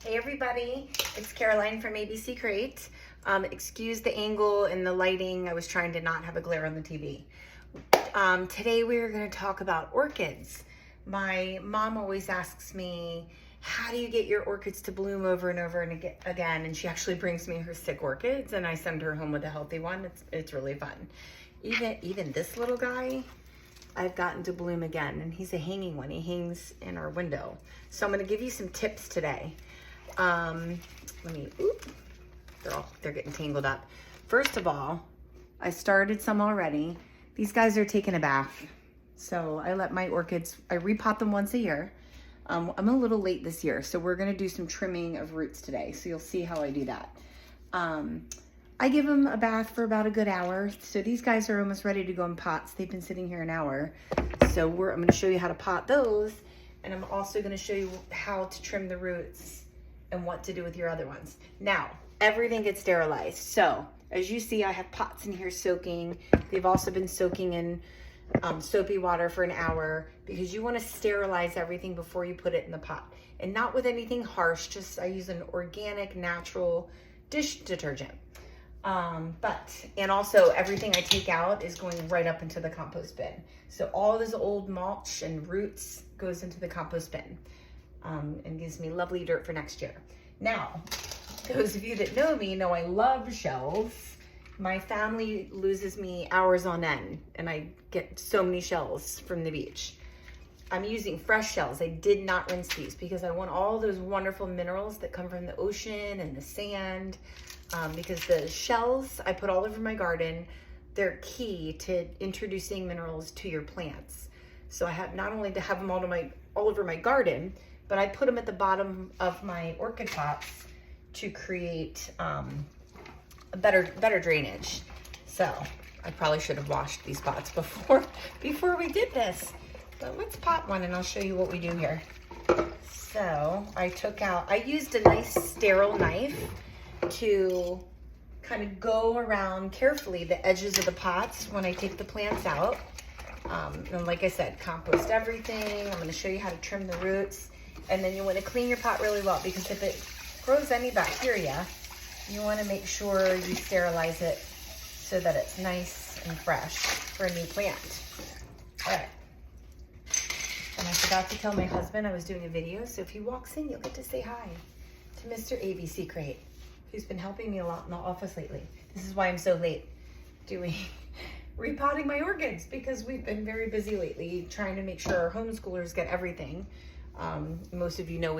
Hey everybody, it's Caroline from ABC Crate. Excuse the angle and the lighting. I was trying to not have a glare on the TV. Today we are going to talk about orchids. My mom always asks me, how do you get your orchids to bloom over and over and again? And she actually brings me her sick orchids and I send her home with a healthy one. It's really fun. Even this little guy, I've gotten to bloom again, and he's a hanging one. He hangs in our window. So I'm going to give you some tips today. They're getting tangled up. First of all, I started some already. These guys are taking a bath. So I let my orchids, I repot them once a year. I'm a little late this year, so we're going to do some trimming of roots today. So you'll see how I do that. I give them a bath for about a good hour. So these guys are almost ready to go in pots. They've been sitting here an hour. So I'm going to show you how to pot those. And I'm also going to show you how to trim the roots and what to do with your other ones. Now, everything gets sterilized. So as you see, I have pots in here soaking. They've also been soaking in soapy water for an hour because you want to sterilize everything before you put it in the pot. And not with anything harsh, just I use an organic, natural dish detergent. And also everything I take out is going right up into the compost bin. So all this old mulch and roots goes into the compost bin and gives me lovely dirt for next year. Now, those of you that know me know I love shells. My family loses me hours on end and I get so many shells from the beach. I'm using fresh shells. I did not rinse these because I want all those wonderful minerals that come from the ocean and the sand. Because the shells I put all over my garden, they're key to introducing minerals to your plants. So I have not only to have them all over my garden, but I put them at the bottom of my orchid pots to create a better drainage. So I probably should have washed these pots before we did this. But let's pot one and I'll show you what we do here. So I used a nice sterile knife to kind of go around carefully the edges of the pots when I take the plants out. And like I said, compost everything. I'm going to show you how to trim the roots. And then you want to clean your pot really well because if it grows any bacteria, you want to make sure you sterilize it so that it's nice and fresh for a new plant. All right. And I forgot to tell my husband I was doing a video, so if he walks in, you'll get to say hi to Mr. ABC Crate, who's been helping me a lot in the office lately. This is why I'm so late doing repotting my orchids, because we've been very busy lately trying to make sure our homeschoolers get everything. Most of you know we